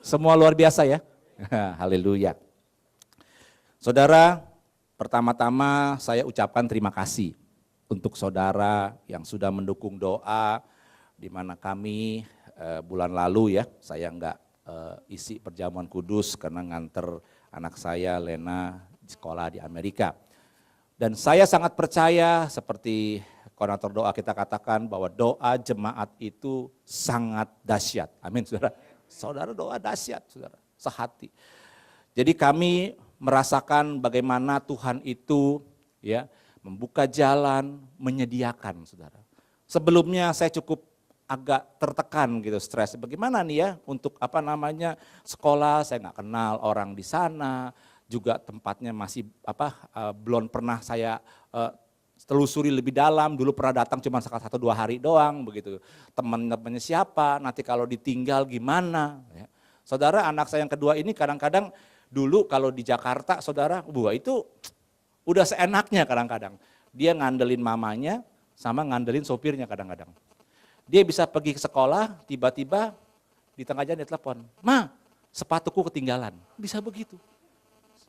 Semua luar biasa ya. Haleluya. Saudara, pertama-tama saya ucapkan terima kasih untuk saudara yang sudah mendukung doa, di mana kami bulan lalu ya, saya enggak isi perjamuan kudus karena nganter anak saya Lena di sekolah di Amerika. Dan saya sangat percaya seperti koordinator doa kita katakan bahwa doa jemaat itu sangat dahsyat. Amin saudara. Saudara doa dahsyat saudara, sehati. Jadi kami merasakan bagaimana Tuhan itu ya membuka jalan, menyediakan saudara. Sebelumnya saya cukup agak tertekan gitu, stres. Bagaimana nih ya untuk sekolah, saya nggak kenal orang di sana, juga tempatnya masih belum pernah saya telusuri lebih dalam. Dulu pernah datang cuma 1-2 hari doang begitu. Teman-temannya siapa, nanti kalau ditinggal gimana. Ya. Saudara, anak saya yang kedua ini kadang-kadang dulu kalau di Jakarta saudara, itu udah seenaknya kadang-kadang. Dia ngandelin mamanya sama ngandelin sopirnya kadang-kadang. Dia bisa pergi ke sekolah, tiba-tiba di tengah jalan dia telepon, "Ma, sepatuku ketinggalan." Bisa begitu.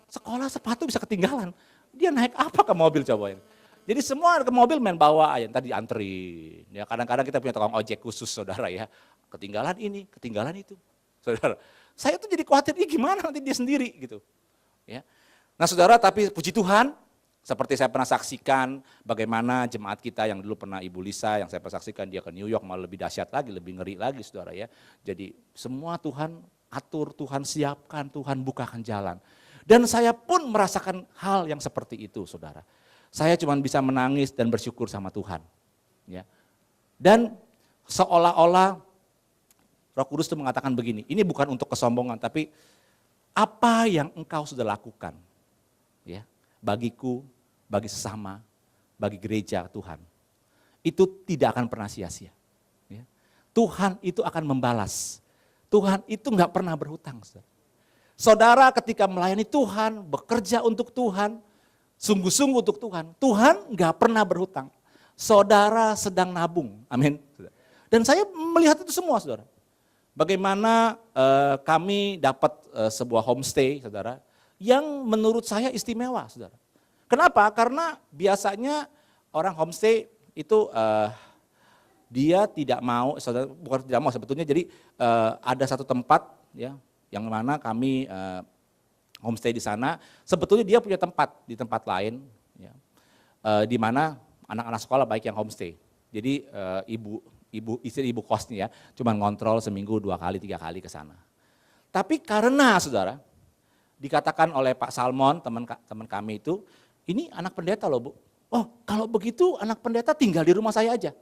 Sekolah sepatu bisa ketinggalan. Dia naik apa ke mobil coba ini? Jadi semua ke mobil main bawa aja, ntar dianterin. Ya, kadang-kadang kita punya tukang ojek khusus saudara ya. Ketinggalan ini, ketinggalan itu. Saudara, saya tuh jadi khawatir, gimana nanti dia sendiri gitu. Ya. Nah saudara, tapi puji Tuhan, seperti saya pernah saksikan bagaimana jemaat kita yang dulu pernah Ibu Lisa, yang saya pernah saksikan dia ke New York malah lebih dahsyat lagi, lebih ngeri lagi saudara ya. Jadi semua Tuhan atur, Tuhan siapkan, Tuhan bukakan jalan. Dan saya pun merasakan hal yang seperti itu saudara. Saya cuma bisa menangis dan bersyukur sama Tuhan. Ya. Dan seolah-olah Roh Kudus itu mengatakan begini, ini bukan untuk kesombongan, tapi apa yang engkau sudah lakukan ya, bagiku, bagi sesama, bagi gereja Tuhan, itu tidak akan pernah sia-sia. Ya. Tuhan itu akan membalas, Tuhan itu enggak pernah berhutang. Saudara ketika melayani Tuhan, bekerja untuk Tuhan, sungguh-sungguh untuk Tuhan, Tuhan enggak pernah berhutang. Saudara sedang nabung, amin. Dan saya melihat itu semua saudara. Bagaimana kami dapat sebuah homestay, saudara, yang menurut saya istimewa, saudara. Kenapa? Karena biasanya orang homestay itu dia tidak mau, saudara, bukan tidak mau sebetulnya. Jadi ada satu tempat, ya, yang mana kami homestay di sana. Sebetulnya dia punya tempat di tempat lain, ya, di mana anak-anak sekolah baik yang homestay. Jadi istri ibu kosnya ya, cuma ngontrol seminggu 2 kali 3 kali ke sana. Tapi karena saudara, dikatakan oleh Pak Salmon, teman kami itu, ini anak pendeta loh Bu. Oh kalau begitu anak pendeta tinggal di rumah saya aja.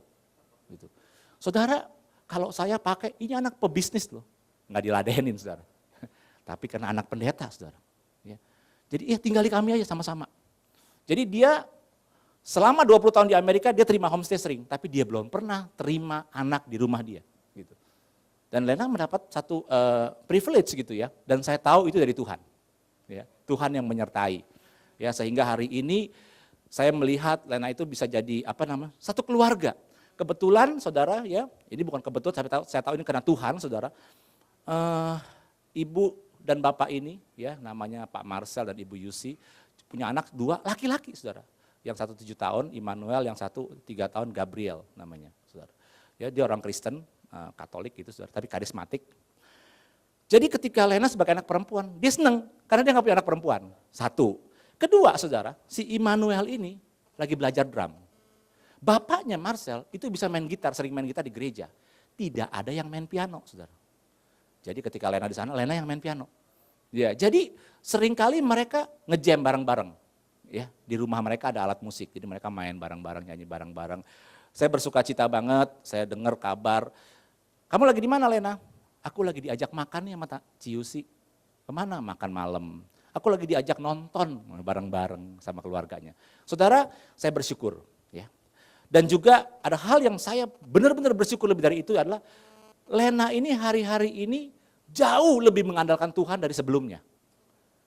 Gitu. Saudara, kalau saya pakai, ini anak pebisnis loh, nggak diladenin saudara. Tapi karena anak pendeta saudara. Ya. Jadi tinggal di kami aja sama-sama. Jadi dia selama 20 tahun di Amerika dia terima homestay sering, tapi dia belum pernah terima anak di rumah dia. Gitu. Dan Lena mendapat satu privilege gitu ya, dan saya tahu itu dari Tuhan. Ya, Tuhan yang menyertai. Ya, sehingga hari ini saya melihat Lena itu bisa jadi satu keluarga. Kebetulan saudara ya, ini bukan kebetulan, saya tahu ini karena Tuhan saudara. Ibu dan bapak ini ya, namanya Pak Marcel dan Ibu Yusi, punya anak 2 laki-laki saudara. Yang satu 7 tahun Immanuel, yang satu 3 tahun Gabriel namanya, saudara. Ya, dia orang Kristen, Katolik gitu, saudara, tapi karismatik. Jadi ketika Lena sebagai anak perempuan, dia senang karena dia nggak punya anak perempuan. 1. Kedua, saudara, si Immanuel ini lagi belajar drum. Bapaknya Marcel itu bisa main gitar, sering main gitar di gereja. Tidak ada yang main piano, saudara. Jadi ketika Lena di sana, Lena yang main piano. Ya, jadi seringkali mereka nge-jam bareng-bareng. Ya, di rumah mereka ada alat musik, jadi mereka main bareng-bareng, nyanyi bareng-bareng. Saya bersuka cita banget, saya dengar kabar, "Kamu lagi di mana Lena?" "Aku lagi diajak makan nih sama Ciusi." "Kemana?" "Makan malam." "Aku lagi diajak nonton bareng-bareng sama keluarganya." Saudara, saya bersyukur. Ya. Dan juga ada hal yang saya benar-benar bersyukur lebih dari itu adalah Lena ini hari-hari ini jauh lebih mengandalkan Tuhan dari sebelumnya.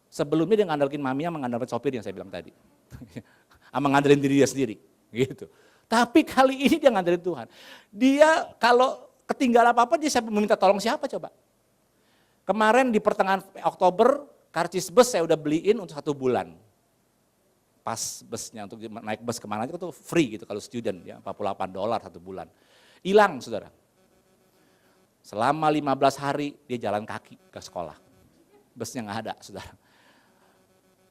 Sebelumnya dia ngandalkin maminya, mengandalkan sopir yang saya bilang tadi. Mengandalkan diri dia sendiri. Gitu. Tapi kali ini dia ngandalkan Tuhan. Dia kalau ketinggalan apa-apa dia meminta tolong siapa coba? Kemarin di pertengahan Oktober, karcis bus saya udah beliin untuk 1 bulan. Pas busnya, untuk naik bus kemana itu tuh free gitu kalau student, ya $48 1 bulan. Hilang saudara. Selama 15 hari dia jalan kaki ke sekolah. Busnya nggak ada saudara.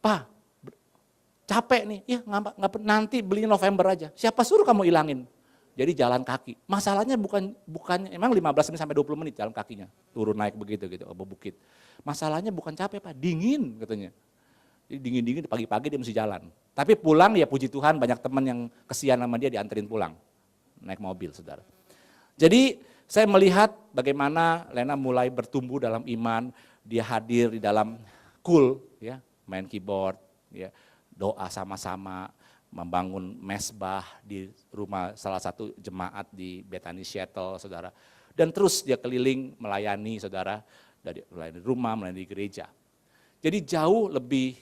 Pak, capek nih, ya nggak nanti beli November aja. Siapa suruh kamu hilangin? Jadi jalan kaki. Masalahnya bukannya emang 15 menit sampai 20 menit jalan kakinya. Turun naik begitu gitu, ke bukit. Masalahnya bukan capek Pak, dingin katanya. Jadi dingin-dingin pagi-pagi dia mesti jalan. Tapi pulang ya puji Tuhan banyak teman yang kesian sama dia dianterin pulang. Naik mobil saudara. Jadi saya melihat bagaimana Lena mulai bertumbuh dalam iman. Dia hadir di dalam ya, main keyboard, ya, doa sama-sama. Membangun mesbah di rumah salah satu jemaat di Bethany Seattle, saudara. Dan terus dia keliling melayani, saudara, dari melayani rumah, melayani di gereja. Jadi jauh lebih,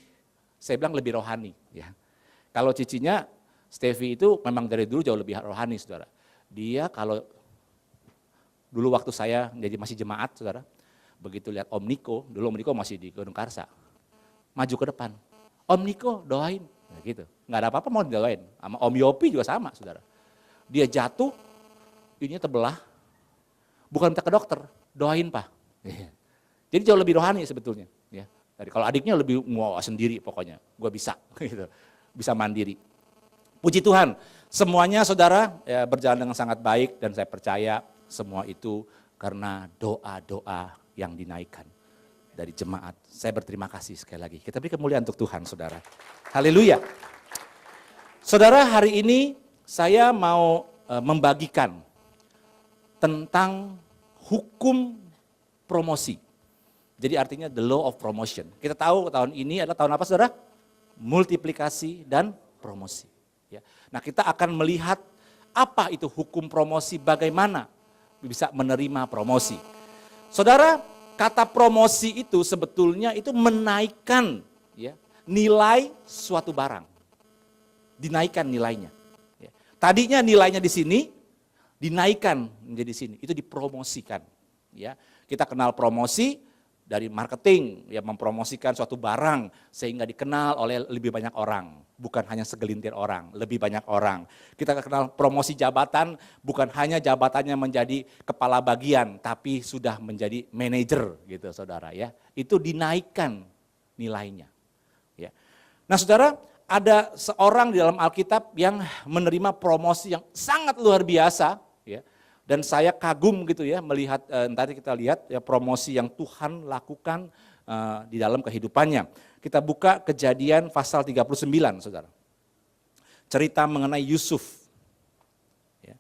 saya bilang lebih rohani. Ya. Kalau cicinya, Stevie itu memang dari dulu jauh lebih rohani, saudara. Dia kalau dulu waktu saya jadi masih jemaat, saudara, begitu lihat Om Niko, dulu Om Niko masih di Gunung Karsa, maju ke depan, Om Niko doain. Nah, gitu. Nggak ada apa-apa mau didoain. Sama Om Yopi juga sama, saudara. Dia jatuh, ininya terbelah. Bukan minta ke dokter, doain Pak. Jadi jauh lebih rohani sebetulnya. Ya. Jadi kalau adiknya lebih sendiri pokoknya, gue bisa, gitu. Bisa mandiri. Puji Tuhan, semuanya saudara ya, berjalan dengan sangat baik dan saya percaya semua itu karena doa-doa yang dinaikkan dari jemaat. Saya berterima kasih sekali lagi. Kita beri kemuliaan untuk Tuhan, saudara. Haleluya. Saudara, hari ini saya mau membagikan tentang hukum promosi. Jadi artinya the law of promotion. Kita tahu tahun ini adalah tahun apa, saudara? Multiplikasi dan promosi. Ya. Nah, kita akan melihat apa itu hukum promosi, bagaimana bisa menerima promosi. Saudara, kata promosi itu sebetulnya itu menaikkan ya, nilai suatu barang. Dinaikkan nilainya. Ya. Tadinya nilainya di sini, dinaikkan menjadi sini, itu dipromosikan. Ya. Kita kenal promosi dari marketing, ya mempromosikan suatu barang sehingga dikenal oleh lebih banyak orang. Bukan hanya segelintir orang, lebih banyak orang. Kita kenal promosi jabatan, bukan hanya jabatannya menjadi kepala bagian, tapi sudah menjadi manajer gitu saudara ya. Itu dinaikkan nilainya. Ya. Nah saudara, ada seorang di dalam Alkitab yang menerima promosi yang sangat luar biasa. Ya. Dan saya kagum gitu ya melihat, nanti kita lihat ya promosi yang Tuhan lakukan di dalam kehidupannya. Kita buka Kejadian pasal 39, saudara. Cerita mengenai Yusuf. Ya.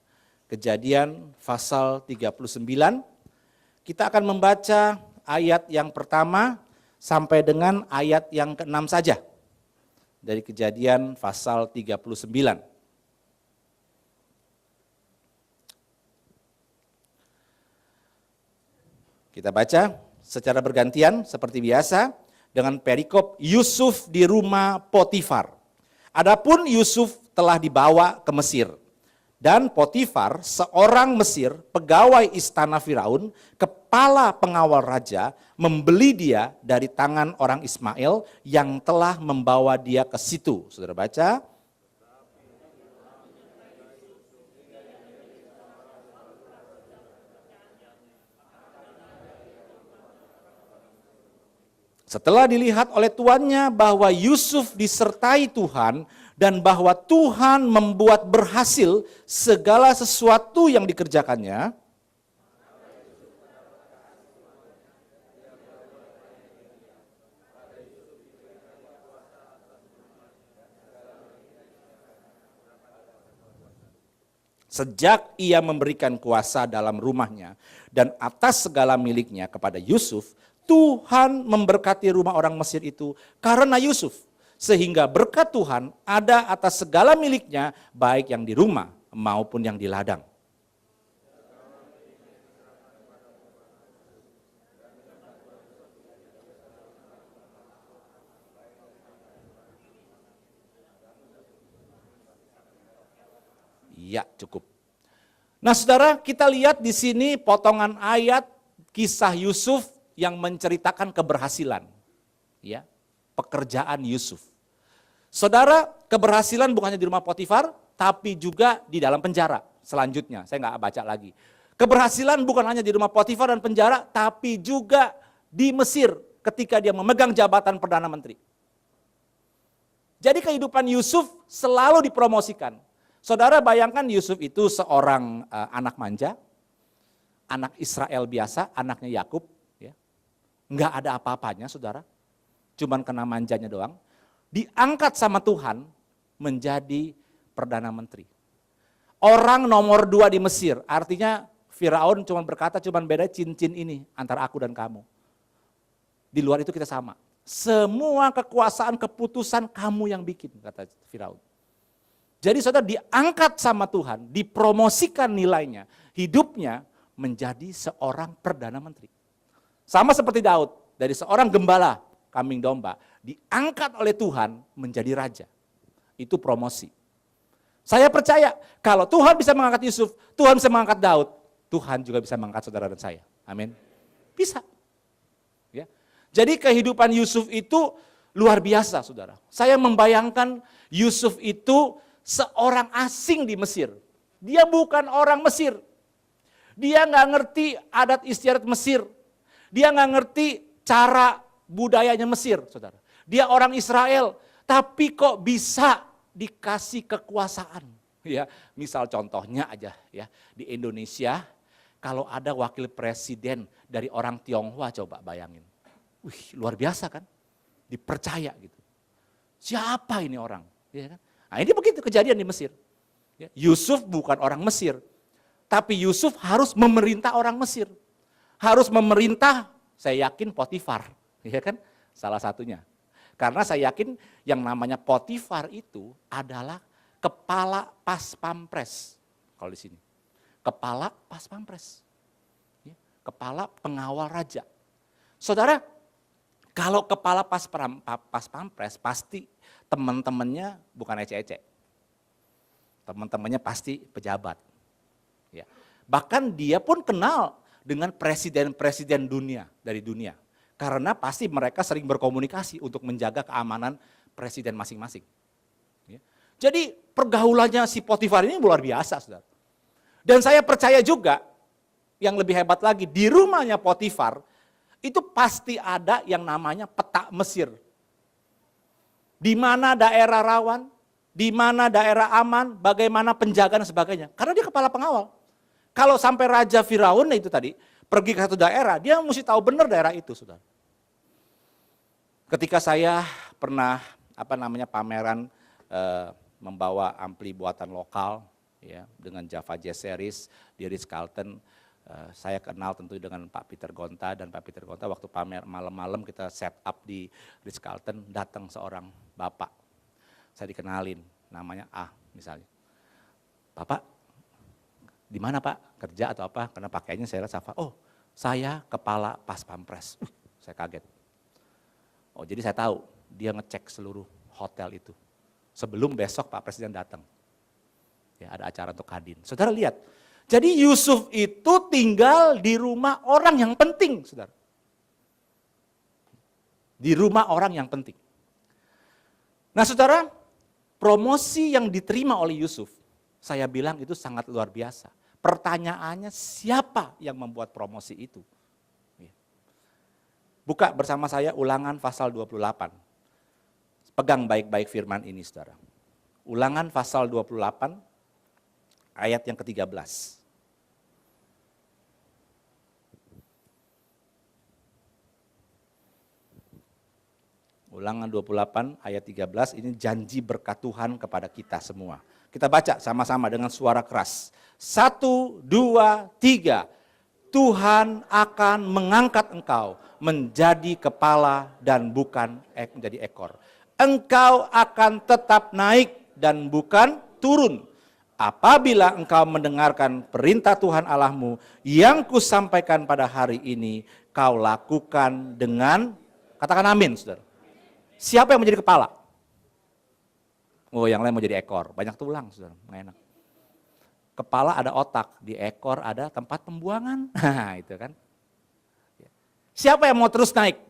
Kejadian pasal 39, kita akan membaca ayat yang pertama sampai dengan ayat yang ke-6 saja. Dari Kejadian pasal 39. Kita baca secara bergantian seperti biasa dengan perikop Yusuf di rumah Potifar. Adapun Yusuf telah dibawa ke Mesir. Dan Potifar, seorang Mesir, pegawai istana Firaun, kepala pengawal raja, membeli dia dari tangan orang Ismail yang telah membawa dia ke situ. Saudara baca. Setelah dilihat oleh tuannya bahwa Yusuf disertai Tuhan dan bahwa Tuhan membuat berhasil segala sesuatu yang dikerjakannya, sejak ia memberikan kuasa dalam rumahnya dan atas segala miliknya kepada Yusuf, Tuhan memberkati rumah orang Mesir itu karena Yusuf. Sehingga berkat Tuhan ada atas segala miliknya, baik yang di rumah maupun yang di ladang. Ya, cukup. Nah, saudara, kita lihat di sini potongan ayat kisah Yusuf yang menceritakan keberhasilan, ya, pekerjaan Yusuf. Saudara, keberhasilan bukan hanya di rumah Potifar, tapi juga di dalam penjara. Selanjutnya, saya nggak baca lagi. Keberhasilan bukan hanya di rumah Potifar dan penjara, tapi juga di Mesir ketika dia memegang jabatan Perdana Menteri. Jadi kehidupan Yusuf selalu dipromosikan. Saudara bayangkan Yusuf itu seorang anak manja, anak Israel biasa, anaknya Yakub, ya. Nggak ada apa-apanya saudara, cuman kena manjanya doang. Diangkat sama Tuhan menjadi Perdana Menteri. Orang nomor 2 di Mesir, artinya Firaun cuma berkata cuman beda cincin ini antara aku dan kamu. Di luar itu kita sama. Semua kekuasaan, keputusan kamu yang bikin, kata Firaun. Jadi saudara diangkat sama Tuhan, dipromosikan nilainya, hidupnya menjadi seorang Perdana Menteri. Sama seperti Daud, dari seorang gembala kambing domba, diangkat oleh Tuhan menjadi raja. Itu promosi. Saya percaya kalau Tuhan bisa mengangkat Yusuf, Tuhan bisa mengangkat Daud, Tuhan juga bisa mengangkat saudara dan saya. Amin. Bisa. Ya. Jadi kehidupan Yusuf itu luar biasa saudara. Saya membayangkan Yusuf itu seorang asing di Mesir. Dia bukan orang Mesir. Dia nggak ngerti adat istiadat Mesir. Dia nggak ngerti cara budayanya Mesir, saudara. Dia orang Israel, tapi kok bisa dikasih kekuasaan. Ya, misal contohnya aja ya, di Indonesia kalau ada wakil presiden dari orang Tionghoa, coba bayangin. Wih, luar biasa kan? Dipercaya gitu. Siapa ini orang? Ya kan? Nah, ini begitu kejadian di Mesir. Ya, Yusuf bukan orang Mesir, tapi Yusuf harus memerintah orang Mesir. Harus memerintah, saya yakin Potifar, ya kan? Salah satunya. Karena saya yakin yang namanya Potifar itu adalah kepala pas pampres. Kalau di sini. Kepala pas pampres. Ya, kepala pengawal raja. Saudara, kalau kepala pas pampres pasti teman-temannya bukan ecek-ecek. Teman-temannya pasti pejabat. Ya. Bahkan dia pun kenal dengan presiden-presiden dunia, dari dunia. Karena pasti mereka sering berkomunikasi untuk menjaga keamanan presiden masing-masing. Ya. Jadi pergaulannya si Potifar ini luar biasa, saudara. Dan saya percaya juga, yang lebih hebat lagi, di rumahnya Potifar, itu pasti ada yang namanya peta Mesir. Di mana daerah rawan, di mana daerah aman, bagaimana penjagaan dan sebagainya. Karena dia kepala pengawal. Kalau sampai Raja Firaun itu tadi, pergi ke satu daerah, dia mesti tahu benar daerah itu, saudara. Ketika saya pernah pameran membawa ampli buatan lokal, ya, dengan Java Jazz Series di Ritz-Carlton, saya kenal tentu dengan Pak Peter Gonta, dan Pak Peter Gonta waktu pamer malam-malam kita set up di Ritz-Carlton, datang seorang bapak, saya dikenalin, namanya A misalnya, Bapak, di mana Pak, kerja atau apa? Karena pakaiannya saya rasa, oh saya kepala pas pampres. Saya kaget. Oh jadi saya tahu, dia ngecek seluruh hotel itu. Sebelum besok Pak Presiden datang. Ya, ada acara untuk Kadin. Saudara lihat, jadi Yusuf itu tinggal di rumah orang yang penting, saudara. Di rumah orang yang penting. Nah saudara, promosi yang diterima oleh Yusuf, saya bilang itu sangat luar biasa. Pertanyaannya siapa yang membuat promosi itu? Buka bersama saya Ulangan pasal 28. Pegang baik-baik firman ini saudara. Ulangan pasal 28 ayat yang ke-13. Ulangan 28 ayat 13 ini janji berkat Tuhan kepada kita semua. Kita baca sama-sama dengan suara keras. 1, 2, 3. Tuhan akan mengangkat engkau menjadi kepala dan bukan menjadi ekor. Engkau akan tetap naik dan bukan turun. Apabila engkau mendengarkan perintah Tuhan Allahmu yang kusampaikan pada hari ini, kau lakukan dengan, katakan amin saudara. Siapa yang menjadi kepala? Oh yang lain mau jadi ekor, banyak tulang saudara, nggak enak. Kepala ada otak, di ekor ada tempat pembuangan. Nah itu kan. Siapa yang mau terus naik?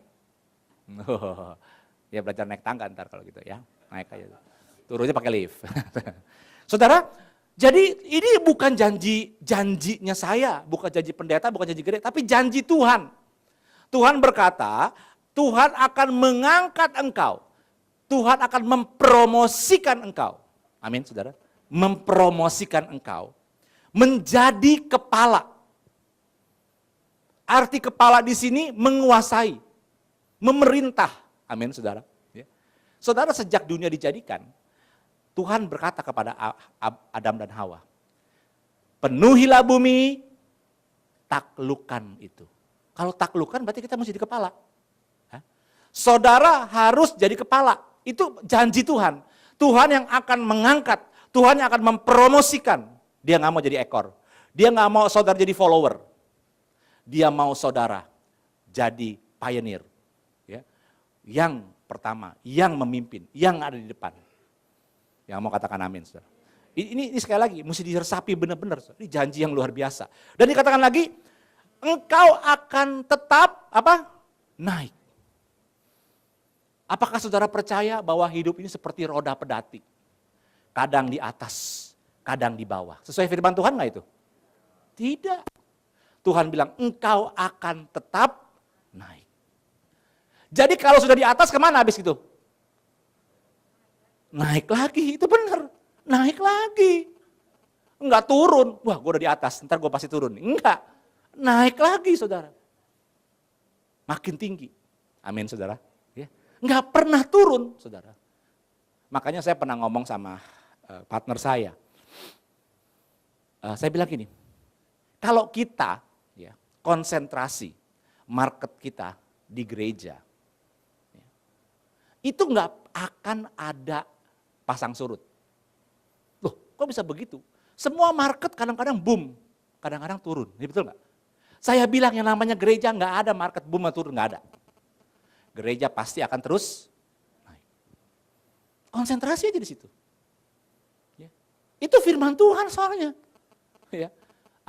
Ya belajar naik tangga ntar kalau gitu ya, naik aja. Turunnya pakai lift. Saudara, jadi ini bukan janjinya saya, bukan janji pendeta, bukan janji gereja, tapi janji Tuhan. Tuhan berkata, Tuhan akan mengangkat engkau. Tuhan akan mempromosikan engkau. Amin, saudara. Mempromosikan engkau menjadi kepala. Arti kepala di sini menguasai, memerintah. Amin, saudara. Saudara, sejak dunia dijadikan, Tuhan berkata kepada Adam dan Hawa, penuhilah bumi, taklukkan itu. Kalau taklukkan berarti kita mesti di kepala. Saudara harus jadi kepala. Itu janji Tuhan. Tuhan yang akan mengangkat, Tuhan yang akan mempromosikan. Dia nggak mau jadi ekor. Dia nggak mau saudara jadi follower. Dia mau saudara jadi pioneer. Ya. Yang pertama, yang memimpin, yang ada di depan. Yang mau katakan amin, saudara. Ini sekali lagi, mesti diresapi benar-benar. Ini janji yang luar biasa. Dan dikatakan lagi, engkau akan tetap naik. Apakah saudara percaya bahwa hidup ini seperti roda pedati? Kadang di atas, kadang di bawah. Sesuai firman Tuhan nggak itu? Tidak. Tuhan bilang, engkau akan tetap naik. Jadi kalau sudah di atas, kemana habis itu? Naik lagi, itu benar. Naik lagi. Enggak turun, wah gue udah di atas, ntar gue pasti turun. Enggak, naik lagi saudara. Makin tinggi. Amin saudara. Ya. Enggak pernah turun saudara. Makanya saya pernah ngomong sama partner saya. Saya bilang gini, kalau kita ya, konsentrasi market kita di gereja, ya, itu enggak akan ada pasang surut. Loh, kok bisa begitu? Semua market kadang-kadang boom, kadang-kadang turun. Ini betul nggak? Saya bilang yang namanya gereja nggak ada market boom atau turun, nggak ada. Gereja pasti akan terus naik. Konsentrasi aja di situ. Ya. Itu firman Tuhan soalnya. Ya.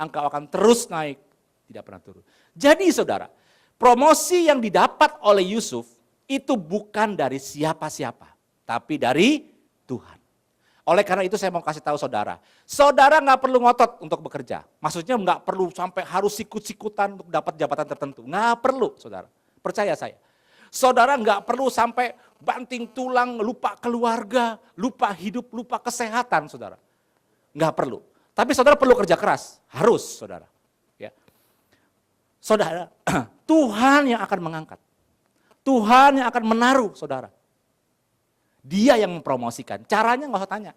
Engkau akan terus naik, tidak pernah turun. Jadi saudara, promosi yang didapat oleh Yusuf itu bukan dari siapa-siapa, tapi dari Tuhan. Oleh karena itu saya mau kasih tahu saudara, saudara nggak perlu ngotot untuk bekerja. Maksudnya nggak perlu sampai harus sikut-sikutan untuk dapat jabatan tertentu. Nggak perlu saudara, percaya saya. Saudara nggak perlu sampai banting tulang, lupa keluarga, lupa hidup, lupa kesehatan saudara. Nggak perlu. Tapi saudara perlu kerja keras, harus saudara. Ya. Saudara, Tuhan yang akan mengangkat. Tuhan yang akan menaruh saudara. Dia yang mempromosikan, caranya nggak usah tanya.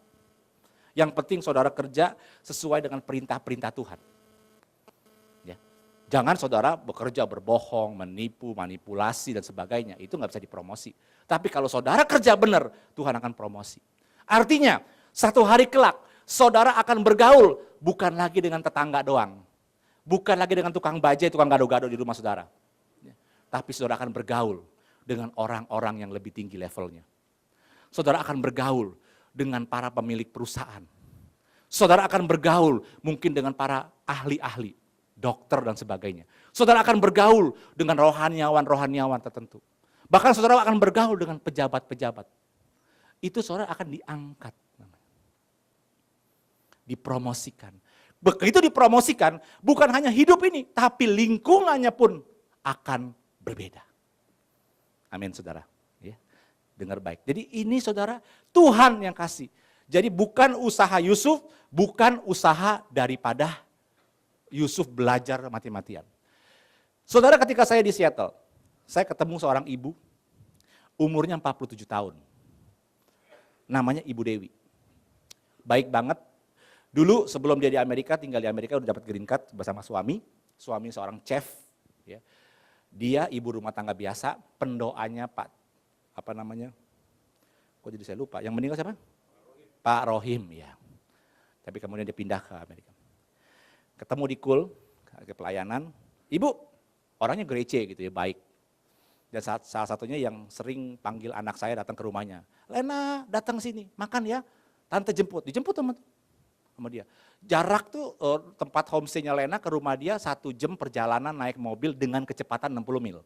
Yang penting saudara kerja sesuai dengan perintah-perintah Tuhan. Ya. Jangan saudara bekerja berbohong, menipu, manipulasi dan sebagainya, itu nggak bisa dipromosi. Tapi kalau saudara kerja benar, Tuhan akan promosi. Artinya, satu hari kelak, saudara akan bergaul bukan lagi dengan tetangga doang. Bukan lagi dengan tukang bajai, tukang gado-gado di rumah saudara. Ya. Tapi saudara akan bergaul dengan orang-orang yang lebih tinggi levelnya. Saudara akan bergaul dengan para pemilik perusahaan. Saudara akan bergaul mungkin dengan para ahli-ahli, dokter dan sebagainya. Saudara akan bergaul dengan rohaniawan-rohaniawan tertentu. Bahkan saudara akan bergaul dengan pejabat-pejabat. Itu saudara akan diangkat. Dipromosikan. Begitu dipromosikan, bukan hanya hidup ini, tapi lingkungannya pun akan berbeda. Amin saudara. Dengar baik. Jadi ini saudara, Tuhan yang kasih. Jadi bukan usaha Yusuf, bukan usaha daripada Yusuf belajar mati-matian. Saudara, ketika saya di Seattle, saya ketemu seorang ibu, umurnya 47 tahun. Namanya Ibu Dewi. Baik banget. Dulu sebelum dia di Amerika, tinggal di Amerika, udah dapat green card bersama suami. Suami seorang chef. Ya. Dia ibu rumah tangga biasa, pendoanya kok jadi saya lupa, yang meninggal siapa? Pak Rohim, ya. Tapi kemudian dia pindah ke Amerika. Ketemu di ke pelayanan, ibu orangnya gerece gitu ya, baik. Dan salah satunya yang sering panggil anak saya datang ke rumahnya. Lena datang sini, makan ya, tante jemput, dijemput teman. sama dia. Jarak tuh tempat homestay-nya Lena ke rumah dia 1 jam perjalanan naik mobil dengan kecepatan 60 mil.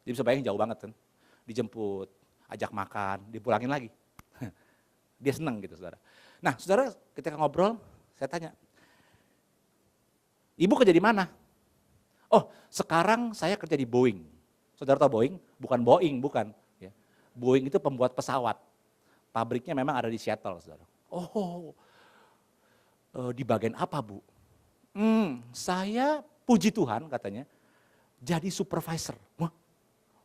Jadi bisa bayangin jauh banget kan. Dijemput, ajak makan, dipulangin lagi. Dia senang gitu saudara. Nah saudara ketika ngobrol, saya tanya, ibu kerja di mana? Oh sekarang saya kerja di Boeing. Saudara tahu Boeing? Bukan Boeing, bukan. Ya. Boeing itu pembuat pesawat. Pabriknya memang ada di Seattle saudara. Oh di bagian apa Bu? Saya puji Tuhan katanya, jadi supervisor.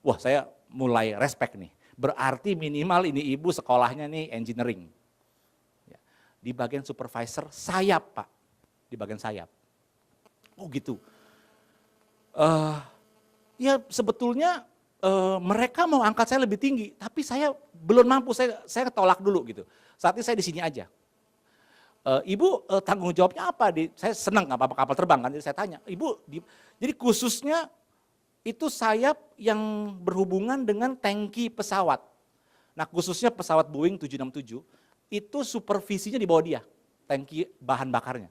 Wah saya mulai respect nih. Berarti minimal ini ibu sekolahnya nih engineering. Ya. Di bagian supervisor sayap Pak, di bagian sayap. Oh gitu. Ya sebetulnya mereka mau angkat saya lebih tinggi, tapi saya belum mampu, saya tolak dulu gitu. Saat ini saya di sini aja. Ibu tanggung jawabnya apa? Saya senang apa kapal terbang kan, jadi saya tanya, ibu, jadi khususnya itu sayap yang berhubungan dengan tangki pesawat. Nah khususnya pesawat Boeing 767, itu supervisinya di bawah dia, tangki bahan bakarnya.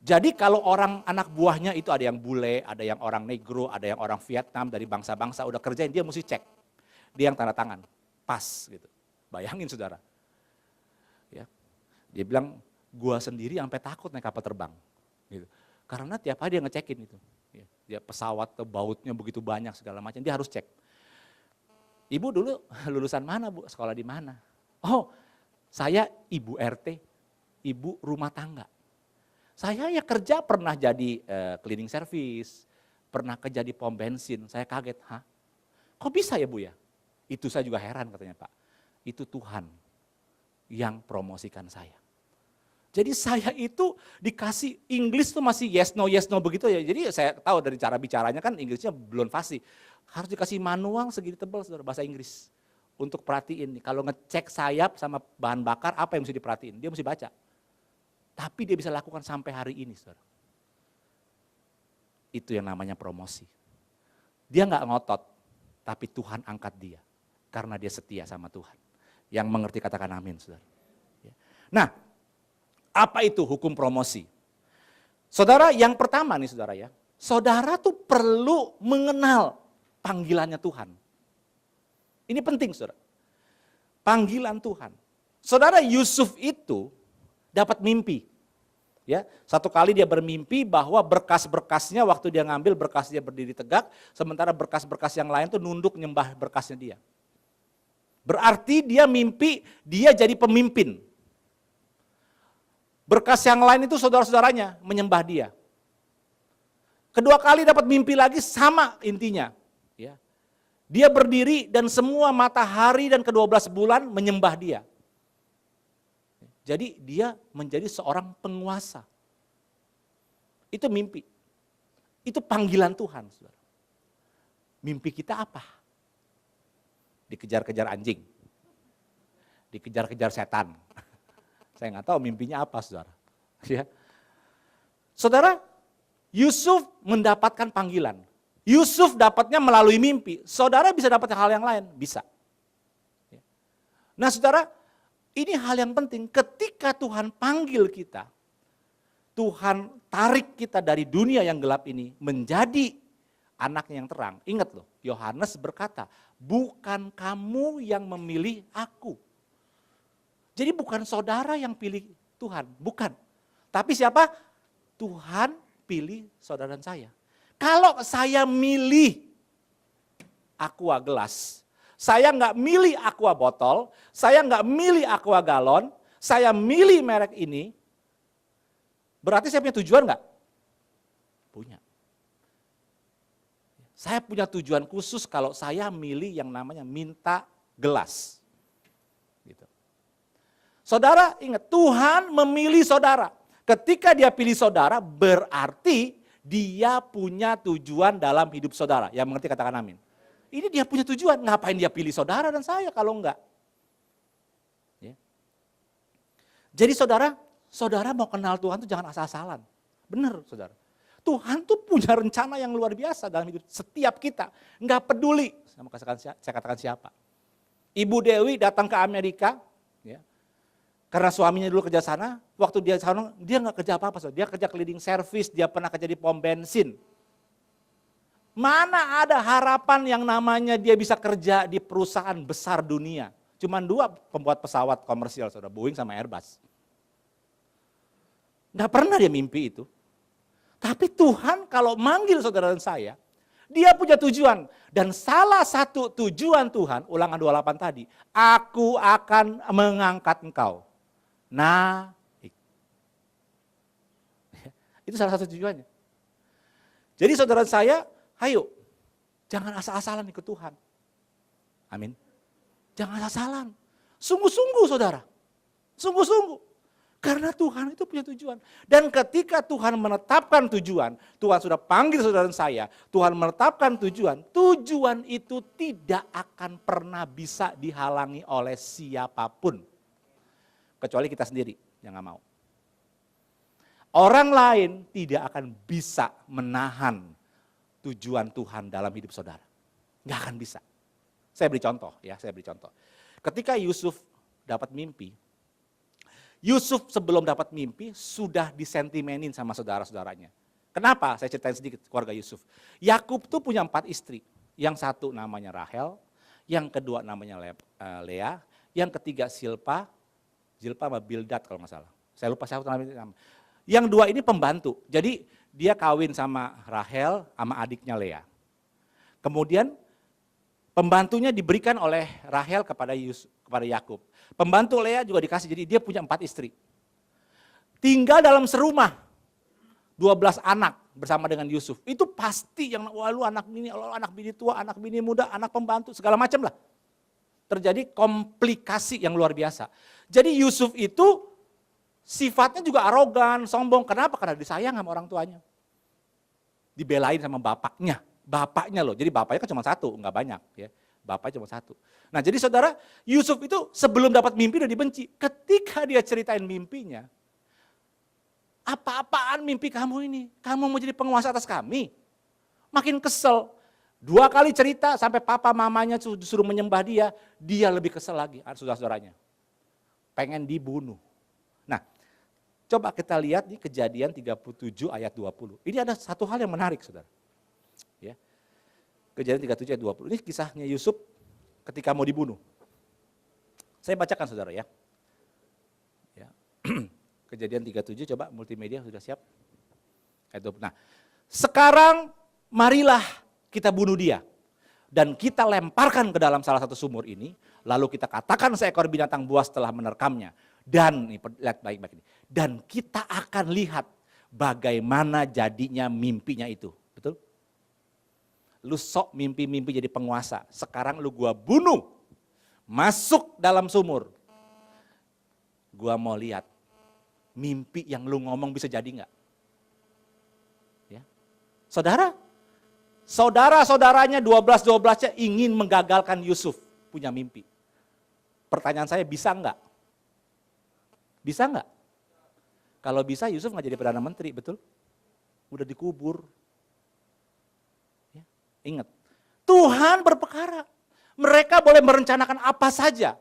Jadi kalau orang anak buahnya itu ada yang bule, ada yang orang negro, ada yang orang Vietnam, dari bangsa-bangsa udah kerjain, dia mesti cek. Dia yang tanda tangan, pas gitu. Bayangin saudara. Ya. Dia bilang, gua sendiri sampai takut naik kapal terbang. Gitu. Karena tiap hari dia ngecekin itu. Dia pesawat bautnya begitu banyak segala macam, dia harus cek. Ibu dulu lulusan mana Bu? Sekolah di mana? Oh saya ibu RT, ibu rumah tangga. Saya ya kerja pernah jadi cleaning service, pernah kerja di pom bensin, saya kaget. Hah? Kok bisa ya Bu ya? Itu saya juga heran katanya Pak. Itu Tuhan yang promosikan saya. Jadi saya itu dikasih Inggris tuh masih yes no begitu ya. Jadi saya tahu dari cara bicaranya kan Inggrisnya belum fasih. Harus dikasih manual segini tebal saudara bahasa Inggris. Untuk perhatiin nih, kalau ngecek sayap sama bahan bakar apa yang mesti diperhatiin. Dia mesti baca. Tapi dia bisa lakukan sampai hari ini saudara. Itu yang namanya promosi. Dia nggak ngotot, tapi Tuhan angkat dia. Karena dia setia sama Tuhan. Yang mengerti katakan amin saudara. Nah, apa itu hukum promosi? Saudara, yang pertama nih saudara ya, saudara tuh perlu mengenal panggilannya Tuhan. Ini penting saudara, panggilan Tuhan. Saudara Yusuf itu dapat mimpi. Ya, satu kali dia bermimpi bahwa berkas-berkasnya waktu dia ngambil berkas dia berdiri tegak, sementara berkas-berkas yang lain tuh nunduk nyembah berkasnya dia. Berarti dia mimpi dia jadi pemimpin. Berkas yang lain itu saudara-saudaranya menyembah dia. Kedua kali dapat mimpi lagi sama intinya. Ya. Dia berdiri dan semua matahari dan ke-12 bulan menyembah dia. Jadi dia menjadi seorang penguasa. Itu mimpi. Itu panggilan Tuhan. Saudara. Mimpi kita apa? Dikejar-kejar anjing. Dikejar-kejar setan. Saya nggak tahu mimpinya apa saudara. Ya. Saudara, Yusuf mendapatkan panggilan. Yusuf dapatnya melalui mimpi. Saudara bisa dapat hal yang lain? Bisa. Ya. Nah saudara, ini hal yang penting. Ketika Tuhan panggil kita, Tuhan tarik kita dari dunia yang gelap ini menjadi anaknya yang terang. Ingat loh, Yohanes berkata, bukan kamu yang memilih aku. Jadi bukan saudara yang pilih Tuhan, bukan. Tapi siapa? Tuhan pilih saudara dan saya. Kalau saya milih aqua gelas, saya nggak milih aqua botol, saya nggak milih aqua galon, saya milih merek ini, berarti saya punya tujuan nggak? Punya. Saya punya tujuan khusus kalau saya milih yang namanya minta gelas. Gitu. Saudara ingat, Tuhan memilih saudara. Ketika dia pilih saudara, berarti dia punya tujuan dalam hidup saudara. Yang mengerti katakan amin. Ini dia punya tujuan, ngapain dia pilih saudara dan saya kalau enggak. Ya. Jadi saudara mau kenal Tuhan tuh jangan asal-asalan. Benar saudara. Tuhan tuh punya rencana yang luar biasa dalam hidup setiap kita. Enggak peduli, saya katakan siapa. Ibu Dewi datang ke Amerika, ya. Karena suaminya dulu kerja sana, waktu dia sana, dia nggak kerja apa-apa. Dia kerja cleaning service, dia pernah kerja di pom bensin. Mana ada harapan yang namanya dia bisa kerja di perusahaan besar dunia. Cuman 2 pembuat pesawat komersial, saudara, Boeing sama Airbus. Nggak pernah dia mimpi itu. Tapi Tuhan kalau manggil saudara dan saya, dia punya tujuan. Dan salah satu tujuan Tuhan, Ulangan 28 tadi, aku akan mengangkat engkau. Naik. Itu salah satu tujuannya. Jadi saudara saya, ayo, jangan asal-asalan ikut Tuhan. Amin. Jangan asal-asalan. Sungguh-sungguh saudara. Sungguh-sungguh. Karena Tuhan itu punya tujuan. Dan ketika Tuhan menetapkan tujuan, Tuhan sudah panggil saudara dan saya, Tuhan menetapkan tujuan, tujuan itu tidak akan pernah bisa dihalangi oleh siapapun. Kecuali kita sendiri yang gak mau. Orang lain tidak akan bisa menahan tujuan Tuhan dalam hidup saudara. Gak akan bisa. Saya beri contoh ya, Ketika Yusuf dapat mimpi, Yusuf sebelum dapat mimpi sudah disentimenin sama saudara-saudaranya. Kenapa? Saya ceritain sedikit keluarga Yusuf. Yakub tuh punya 4 istri. Yang satu namanya Rahel, yang kedua namanya Lea, yang ketiga Zilpa sama Bildad kalau nggak salah. Saya lupa siapa namanya. Yang 2 ini pembantu. Jadi dia kawin sama Rahel sama adiknya Lea. Kemudian pembantunya diberikan oleh Rahel kepada Yakub. Pembantu Lea juga dikasih, jadi dia punya 4 istri. Tinggal dalam serumah, 12 anak bersama dengan Yusuf. Itu pasti yang lu anak bini tua, anak bini muda, anak pembantu, segala macam lah. Terjadi komplikasi yang luar biasa. Jadi Yusuf itu sifatnya juga arogan, sombong. Kenapa? Karena disayang sama orang tuanya. Dibelain sama bapaknya loh. Jadi bapaknya kan cuma 1, enggak banyak ya. Bapaknya cuma 1. Nah jadi saudara, Yusuf itu sebelum dapat mimpi udah dibenci. Ketika dia ceritain mimpinya, apa-apaan mimpi kamu ini? Kamu mau jadi penguasa atas kami? Makin kesel. 2 kali cerita sampai papa mamanya disuruh menyembah dia lebih kesel lagi, saudara-saudaranya. Pengen dibunuh. Nah, coba kita lihat di Kejadian 37 ayat 20. Ini ada satu hal yang menarik, saudara. Ya. Kejadian 37 ayat 20. Ini kisahnya Yusuf ketika mau dibunuh. Saya bacakan saudara ya. Kejadian 37, coba multimedia sudah siap. Ayat 20. Nah, sekarang marilah kita bunuh dia. Dan kita lemparkan ke dalam salah satu sumur ini. Lalu kita katakan seekor binatang buas telah menerkamnya. Dan, lihat baik-baik ini. Dan kita akan lihat bagaimana jadinya mimpinya itu. Betul? Lu sok mimpi-mimpi jadi penguasa. Sekarang lu gua bunuh. Masuk dalam sumur. Gua mau lihat. Mimpi yang lu ngomong bisa jadi enggak? Ya. Saudara-saudaranya 12-12-nya ingin menggagalkan Yusuf punya mimpi. Pertanyaan saya, bisa enggak? Bisa enggak? Kalau bisa Yusuf enggak jadi Perdana Menteri, betul? Udah dikubur. Ya. Ingat, Tuhan berperkara. Mereka boleh merencanakan apa saja.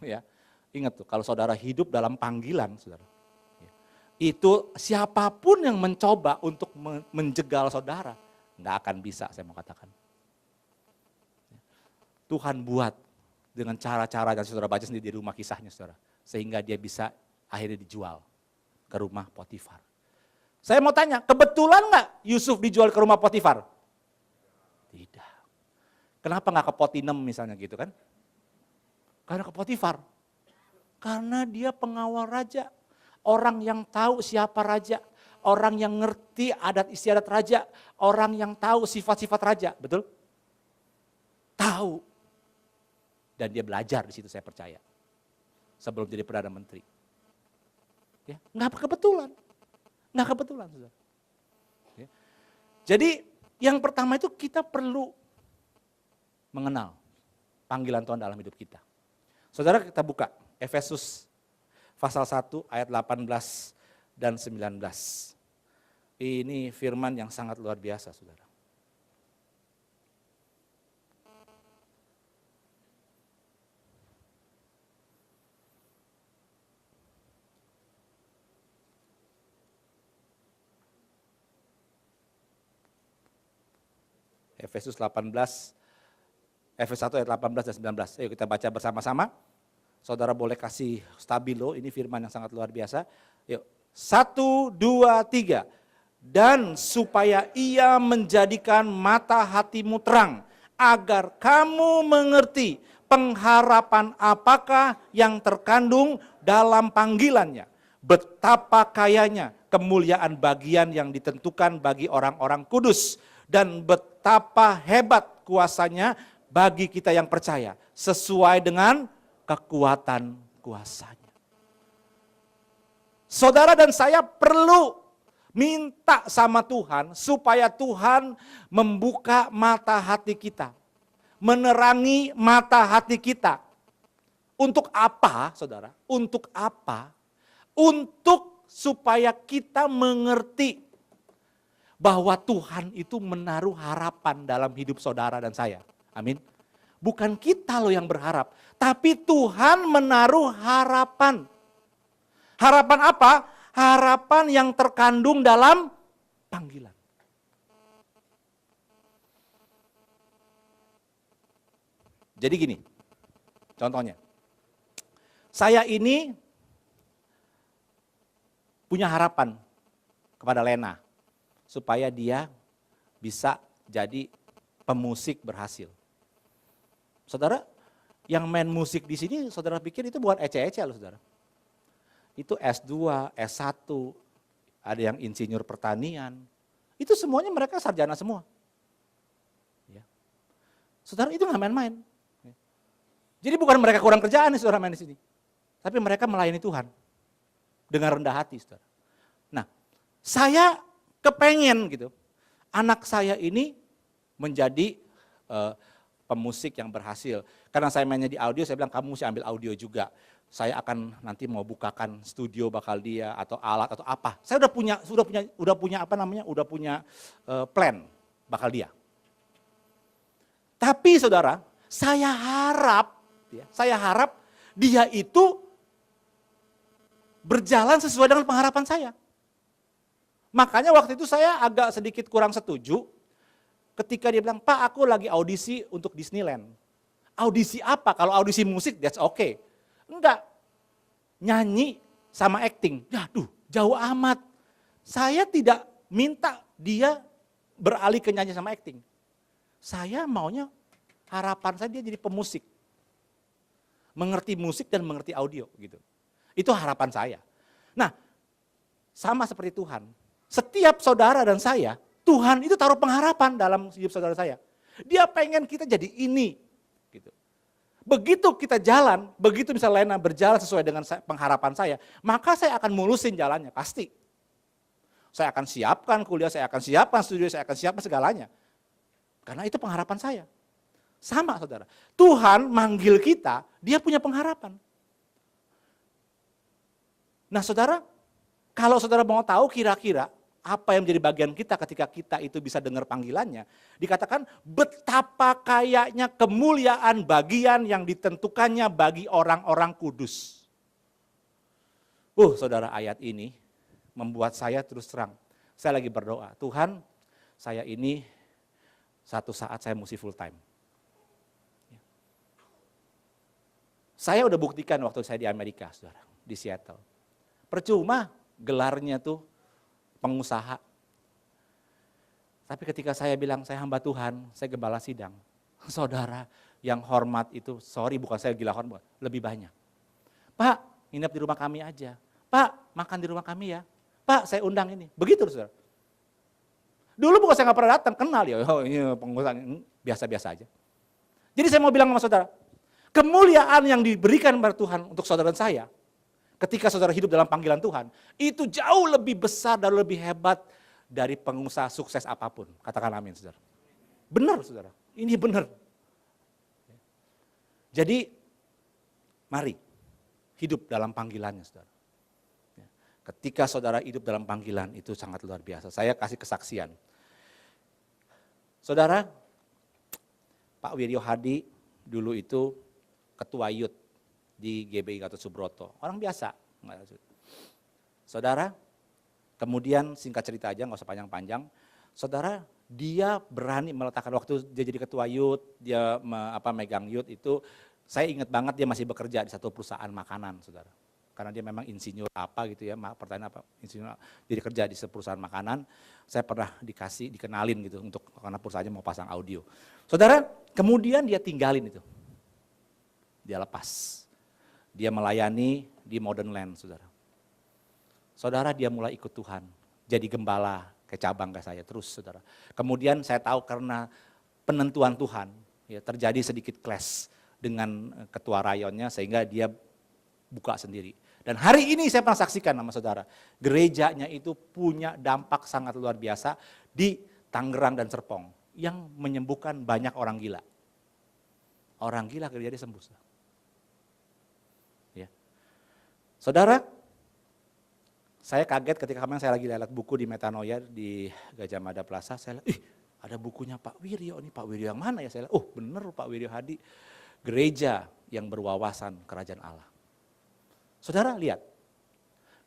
Ya. Ingat tuh, kalau saudara hidup dalam panggilan, saudara. Itu siapapun yang mencoba untuk menjegal saudara, enggak akan bisa, saya mau katakan. Tuhan buat dengan cara-cara yang saudara baca sendiri di rumah kisahnya saudara. Sehingga dia bisa akhirnya dijual ke rumah Potifar. Saya mau tanya, kebetulan enggak Yusuf dijual ke rumah Potifar? Tidak. Kenapa enggak ke Potinem misalnya gitu kan? Karena ke Potifar. Karena dia pengawal raja. Orang yang tahu siapa raja, orang yang ngerti adat istiadat raja, orang yang tahu sifat-sifat raja, betul? Tahu. Dan dia belajar di situ saya percaya. Sebelum jadi Perdana Menteri. Ya, nggak kebetulan. Nggak kebetulan. Saudara. Ya. Jadi yang pertama itu kita perlu mengenal panggilan Tuhan dalam hidup kita. Saudara kita buka Efesus pasal 1 ayat 18 dan 19. Ini firman yang sangat luar biasa, saudara. Efesus 18, Efesus 1 ayat 18 dan 19. Ayo kita baca bersama-sama. Saudara boleh kasih stabilo, ini firman yang sangat luar biasa. Yuk, 1, 2, 3. Dan supaya ia menjadikan mata hatimu terang, agar kamu mengerti pengharapan apakah yang terkandung dalam panggilannya. Betapa kayanya kemuliaan bagian yang ditentukan bagi orang-orang kudus. Dan betapa hebat kuasanya bagi kita yang percaya. Sesuai dengan kekuatan kuasanya. Saudara dan saya perlu minta sama Tuhan supaya Tuhan membuka mata hati kita. Menerangi mata hati kita. Untuk apa, saudara? Untuk apa? Untuk supaya kita mengerti bahwa Tuhan itu menaruh harapan dalam hidup saudara dan saya. Amin. Bukan kita loh yang berharap, tapi Tuhan menaruh harapan. Harapan apa? Harapan yang terkandung dalam panggilan. Jadi gini, contohnya. Saya ini punya harapan kepada Lena, supaya dia bisa jadi pemusik berhasil. Saudara, yang main musik di sini saudara pikir itu bukan ece-ece loh saudara. Itu S2, S1, ada yang insinyur pertanian. Itu semuanya mereka sarjana semua. Ya. Saudara, itu nggak main-main. Jadi bukan mereka kurang kerjaan nih saudara main di sini. Tapi mereka melayani Tuhan dengan rendah hati saudara. Nah, saya kepengen gitu, anak saya ini menjadi pemusik yang berhasil. Karena saya mainnya di audio, saya bilang kamu mesti ambil audio juga. Saya akan nanti mau bukakan studio bakal dia atau alat atau apa. Saya udah punya plan bakal dia. Tapi saudara, saya harap dia itu berjalan sesuai dengan pengharapan saya. Makanya waktu itu saya agak sedikit kurang setuju ketika dia bilang, Pak aku lagi audisi untuk Disneyland. Audisi apa? Kalau audisi musik that's okay. Enggak, nyanyi sama acting. Aduh, jauh amat. Saya tidak minta dia beralih ke nyanyi sama acting. Saya maunya harapan saya dia jadi pemusik. Mengerti musik dan mengerti audio gitu. Itu harapan saya. Nah, sama seperti Tuhan. Setiap saudara dan saya, Tuhan itu taruh pengharapan dalam hidup saudara saya. Dia pengen kita jadi ini. Gitu. Begitu kita jalan, begitu misalnya Lena berjalan sesuai dengan pengharapan saya, maka saya akan mulusin jalannya, pasti. Saya akan siapkan kuliah, saya akan siapkan studio, saya akan siapkan segalanya. Karena itu pengharapan saya. Sama saudara, Tuhan manggil kita, dia punya pengharapan. Nah saudara, kalau saudara mau tahu kira-kira apa yang menjadi bagian kita ketika kita itu bisa dengar panggilannya, dikatakan betapa kayanya kemuliaan bagian yang ditentukannya bagi orang-orang kudus. Saudara, ayat ini membuat saya terus terang. Saya lagi berdoa, Tuhan saya ini satu saat saya mesti full time. Saya udah buktikan waktu saya di Amerika, saudara, di Seattle. Percuma gelarnya tuh pengusaha. Tapi ketika saya bilang saya hamba Tuhan, saya gembala sidang. Saudara yang hormat itu, sorry bukan saya gila hormat, lebih banyak. Pak, nginep di rumah kami aja. Pak, makan di rumah kami ya. Pak, saya undang ini. Begitu saudara. Dulu bukan saya nggak pernah datang, kenal ya, ini pengusaha biasa-biasa aja. Jadi saya mau bilang sama saudara, kemuliaan yang diberikan kepada Tuhan untuk saudara dan saya, ketika saudara hidup dalam panggilan Tuhan, itu jauh lebih besar dan lebih hebat dari pengusaha sukses apapun. Katakan amin, saudara. Benar, saudara. Ini benar. Jadi, mari hidup dalam panggilannya, saudara. Ketika saudara hidup dalam panggilan, itu sangat luar biasa. Saya kasih kesaksian. Saudara, Pak Wiryo Hadi dulu itu ketua youth di GBI Gatot Subroto, orang biasa. Saudara, kemudian singkat cerita aja, nggak usah panjang-panjang. Saudara, dia berani meletakkan, waktu dia jadi ketua youth, dia megang youth itu, saya ingat banget dia masih bekerja di satu perusahaan makanan, saudara. Karena dia memang insinyur apa gitu ya, pertanyaan apa, insinyur, jadi kerja di perusahaan makanan. Saya pernah dikenalin gitu karena perusahaannya mau pasang audio. Saudara, kemudian dia tinggalin itu, dia lepas. Dia melayani di Modern Land, saudara. Saudara, dia mulai ikut Tuhan, jadi gembala ke cabang kayak saya terus, saudara. Kemudian saya tahu karena penentuan Tuhan, ya, terjadi sedikit clash dengan ketua rayonnya sehingga dia buka sendiri. Dan hari ini saya pernah saksikan sama saudara, gerejanya itu punya dampak sangat luar biasa di Tangerang dan Serpong yang menyembuhkan banyak orang gila. Orang gila gereja dia sembuh. Ya. Saudara, saya kaget ketika kemarin saya lagi lihat buku di Metanoia di Gajah Mada Plaza, saya lihat, ada bukunya Pak Wiryo, ini Pak Wiryo yang mana ya? Saya lihat, oh bener Pak Wiryo Hadi, gereja yang berwawasan kerajaan Allah. Saudara lihat,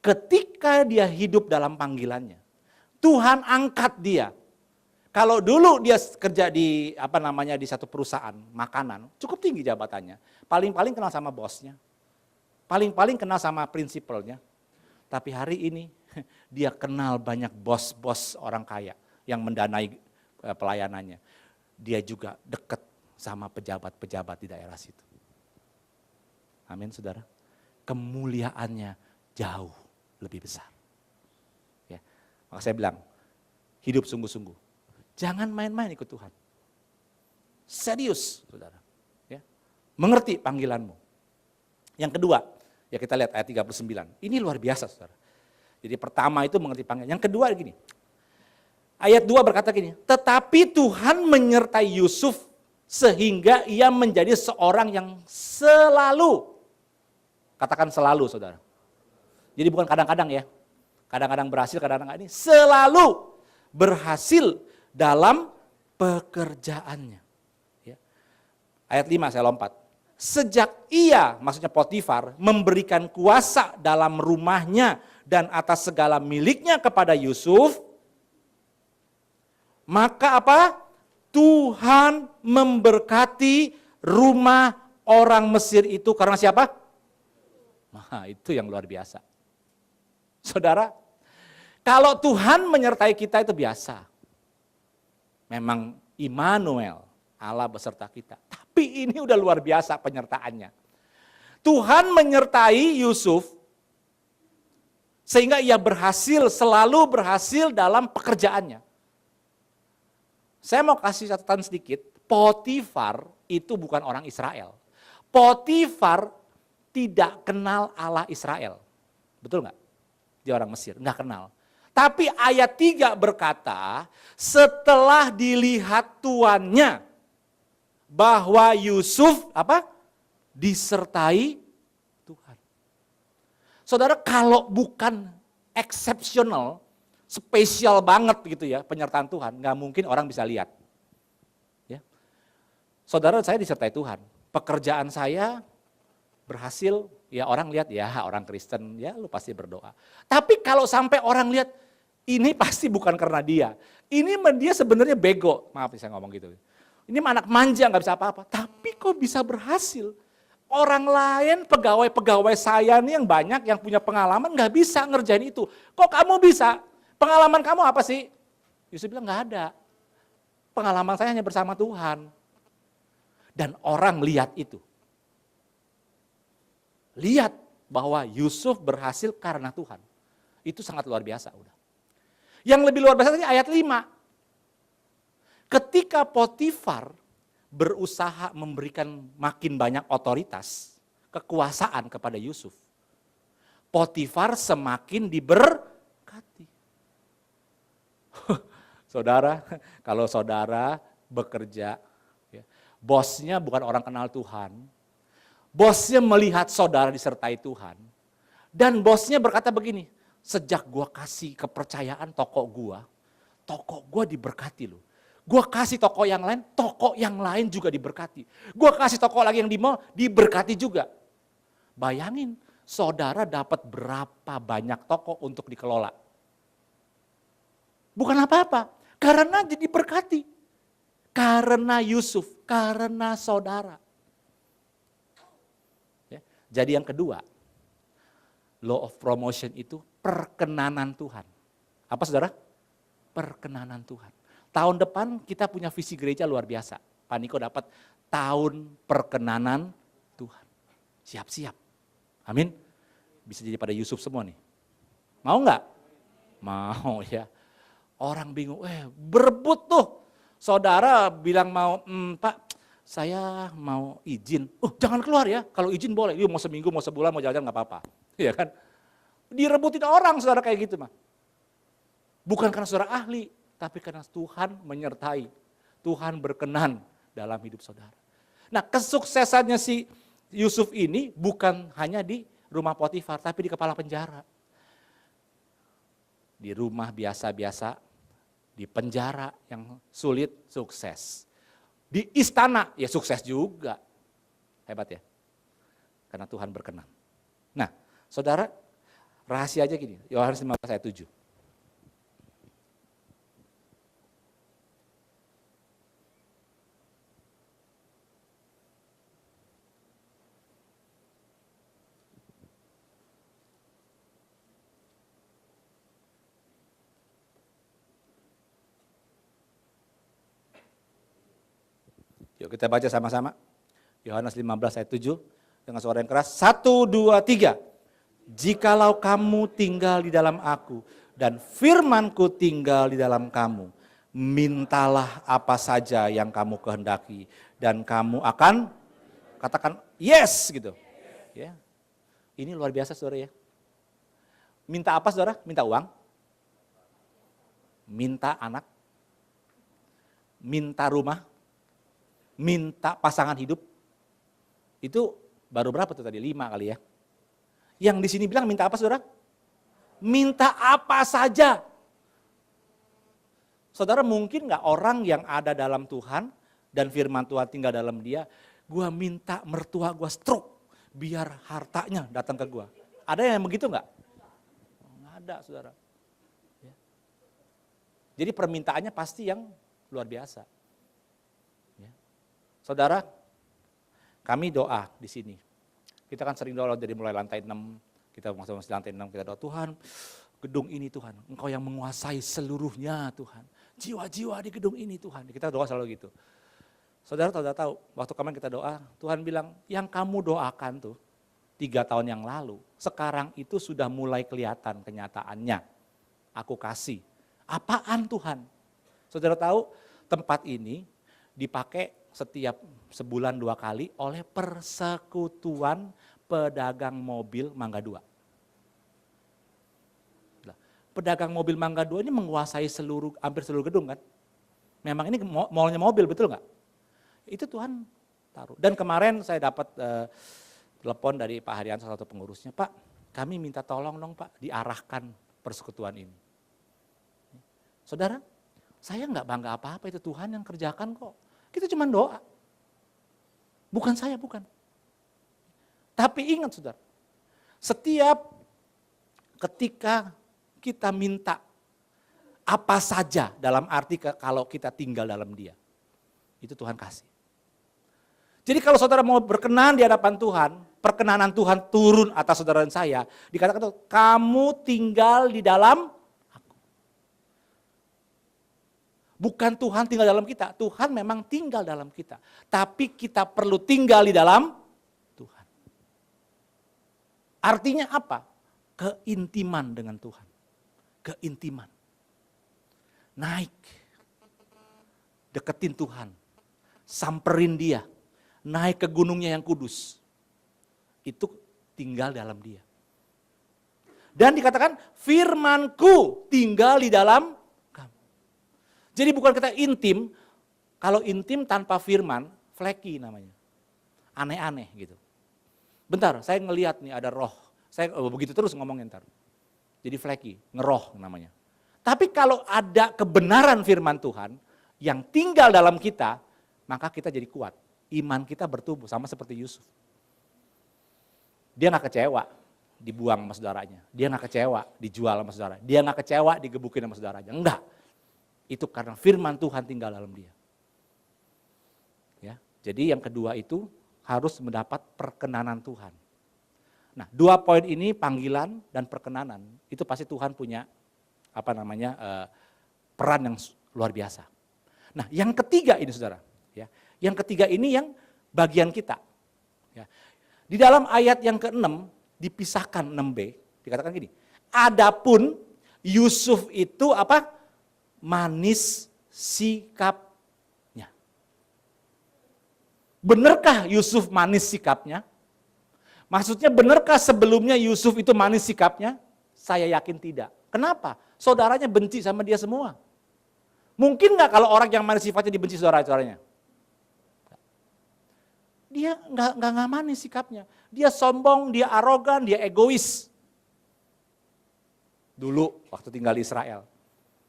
ketika dia hidup dalam panggilannya, Tuhan angkat dia. Kalau dulu dia kerja di di satu perusahaan makanan, cukup tinggi jabatannya, paling-paling kenal sama bosnya, paling-paling kenal sama prinsipalnya. Tapi hari ini dia kenal banyak bos-bos orang kaya yang mendanai pelayanannya. Dia juga dekat sama pejabat-pejabat di daerah situ. Amin, saudara. Kemuliaannya jauh lebih besar. Ya, maka saya bilang, hidup sungguh-sungguh. Jangan main-main ikut Tuhan. Serius, saudara. Ya, mengerti panggilanmu. Yang kedua, ya kita lihat ayat 39. Ini luar biasa, saudara. Jadi pertama itu mengerti panggilan. Yang kedua gini, ayat 2 berkata gini, tetapi Tuhan menyertai Yusuf sehingga ia menjadi seorang yang selalu, katakan selalu, saudara. Jadi bukan kadang-kadang ya, kadang-kadang berhasil, kadang-kadang ini, selalu berhasil dalam pekerjaannya. Ya. Ayat 5 saya lompat. Sejak ia, maksudnya Potifar, memberikan kuasa dalam rumahnya dan atas segala miliknya kepada Yusuf, maka apa? Tuhan memberkati rumah orang Mesir itu karena siapa? Nah, itu yang luar biasa. Saudara, kalau Tuhan menyertai kita itu biasa. Memang Immanuel, Allah beserta kita. Tapi ini udah luar biasa penyertaannya. Tuhan menyertai Yusuf sehingga ia selalu berhasil dalam pekerjaannya. Saya mau kasih catatan sedikit, Potifar itu bukan orang Israel. Potifar tidak kenal Allah Israel. Betul nggak? Dia orang Mesir, nggak kenal. Tapi ayat 3 berkata, setelah dilihat tuannya bahwa Yusuf disertai Tuhan. Saudara, kalau bukan eksepsional, spesial banget gitu ya penyertaan Tuhan, nggak mungkin orang bisa lihat. Ya. Saudara, saya disertai Tuhan. Pekerjaan saya berhasil, ya orang lihat, ya orang Kristen, ya lu pasti berdoa. Tapi kalau sampai orang lihat, ini pasti bukan karena dia. Ini dia sebenarnya bego, maaf saya ngomong gitu. Ini anak manja, gak bisa apa-apa. Tapi kok bisa berhasil? Orang lain, pegawai-pegawai saya nih yang banyak, yang punya pengalaman gak bisa ngerjain itu. Kok kamu bisa? Pengalaman kamu apa sih? Yusuf bilang gak ada. Pengalaman saya hanya bersama Tuhan. Dan orang lihat itu. Lihat bahwa Yusuf berhasil karena Tuhan. Itu sangat luar biasa. Udah. Yang lebih luar biasa tadi ayat 5. Ketika Potifar berusaha memberikan makin banyak otoritas, kekuasaan kepada Yusuf, Potifar semakin diberkati. Saudara, kalau saudara bekerja, ya, bosnya bukan orang kenal Tuhan, bosnya melihat saudara disertai Tuhan, dan bosnya berkata begini, sejak gua kasih kepercayaan toko gua diberkati loh. Gua kasih toko yang lain juga diberkati. Gua kasih toko lagi yang di mall, diberkati juga. Bayangin, saudara dapat berapa banyak toko untuk dikelola. Bukan apa-apa, Karena jadi berkati. Karena Yusuf, karena saudara. Ya. Jadi yang kedua, law of promotion itu perkenanan Tuhan. Apa saudara? Perkenanan Tuhan. Tahun depan kita punya visi gereja luar biasa. Pak Niko dapat tahun perkenanan Tuhan. Siap-siap. Amin. Bisa jadi pada Yusuf semua nih. Mau nggak? Mau ya. Orang bingung, berebut tuh. Saudara bilang mau, Pak saya mau izin. Jangan keluar ya, kalau izin boleh. Dia mau seminggu, mau sebulan, mau jalan-jalan nggak apa-apa. Iya kan? Direbutin orang saudara kayak gitu mah. Bukan karena saudara ahli, tapi karena Tuhan menyertai. Tuhan berkenan dalam hidup saudara. Nah kesuksesannya si Yusuf ini bukan hanya di rumah Potifar, tapi di kepala penjara. Di rumah biasa-biasa, di penjara yang sulit, sukses. Di istana, ya sukses juga. Hebat ya, karena Tuhan berkenan. Nah saudara, rahasia aja gini, Yohanes 15 ayat 7. Yuk kita baca sama-sama. Yohanes 15 ayat 7 dengan suara yang keras. 1, 2, 3. Jikalau kamu tinggal di dalam aku dan firmanku tinggal di dalam kamu, mintalah apa saja yang kamu kehendaki dan kamu akan katakan yes gitu. Ya. Ini luar biasa saudara ya. Minta apa saudara? Minta uang? Minta anak? Minta rumah? Minta pasangan hidup, itu baru berapa tuh tadi? 5 kali ya. Yang di sini bilang minta apa saudara? Minta apa saja. Saudara mungkin gak orang yang ada dalam Tuhan dan firman Tuhan tinggal dalam dia, gua minta mertua gua stroke biar hartanya datang ke gua. Ada yang begitu gak? Nggak ada saudara. Jadi permintaannya pasti yang luar biasa. Saudara, kami doa di sini. Kita kan sering doa dari mulai lantai 6, kita masuk lantai 6, kita doa, Tuhan, gedung ini Tuhan, Engkau yang menguasai seluruhnya Tuhan. Jiwa-jiwa di gedung ini Tuhan. Kita doa selalu gitu. Saudara tahu, waktu kemarin kita doa, Tuhan bilang, yang kamu doakan tuh 3 tahun yang lalu, sekarang itu sudah mulai kelihatan kenyataannya. Aku kasih. Apaan Tuhan? Saudara tahu, tempat ini dipakai setiap sebulan 2 kali oleh Persekutuan Pedagang Mobil Mangga 2. Pedagang mobil Mangga 2 ini menguasai hampir seluruh gedung kan. Memang ini mallnya mobil, betul nggak? Itu Tuhan taruh. Dan kemarin saya dapat telepon dari Pak Haryan, salah satu pengurusnya, Pak kami minta tolong dong Pak diarahkan persekutuan ini. Saudara, saya nggak bangga apa-apa, itu Tuhan yang kerjakan kok. Kita cuma doa. Bukan saya, bukan. Tapi ingat saudara, setiap ketika kita minta apa saja dalam arti kalau kita tinggal dalam dia, itu Tuhan kasih. Jadi kalau saudara mau berkenan di hadapan Tuhan, perkenanan Tuhan turun atas saudara dan saya, dikatakan kamu tinggal di dalam aku. Bukan Tuhan tinggal dalam kita, Tuhan memang tinggal dalam kita. Tapi kita perlu tinggal di dalam Tuhan. Artinya apa? Keintiman dengan Tuhan. Keintiman. Naik. Deketin Tuhan. Samperin dia. Naik ke gunungnya yang kudus. Itu tinggal dalam dia. Dan dikatakan firmanku tinggal di dalam kamu. Jadi bukan kita intim, kalau intim tanpa firman, flaky namanya. Aneh-aneh gitu. Bentar, saya ngelihat nih ada roh. Saya begitu terus ngomongin ntar. Jadi flaky, ngeroh namanya. Tapi kalau ada kebenaran firman Tuhan yang tinggal dalam kita, maka kita jadi kuat. Iman kita bertumbuh sama seperti Yusuf. Dia gak kecewa dibuang sama saudaranya. Dia gak kecewa dijual sama saudara. Dia gak kecewa digebukin sama saudaranya. Enggak. Itu karena firman Tuhan tinggal dalam dia. Ya, jadi yang kedua itu harus mendapat perkenanan Tuhan. Nah, 2 poin ini panggilan dan perkenanan, itu pasti Tuhan punya peran yang luar biasa. Nah, yang ketiga ini saudara, ya, yang ketiga ini yang bagian kita. Ya. Di dalam ayat yang ke-6 dipisahkan 6b, dikatakan gini, adapun Yusuf itu apa? Manis sikapnya. Benarkah Yusuf manis sikapnya? Maksudnya benarkah sebelumnya Yusuf itu manis sikapnya? Saya yakin tidak. Kenapa? Saudaranya benci sama dia semua. Mungkin nggak kalau orang yang manis sifatnya dibenci saudara-saudaranya? Dia nggak manis sikapnya. Dia sombong, dia arogan, dia egois. Dulu waktu tinggal di Israel.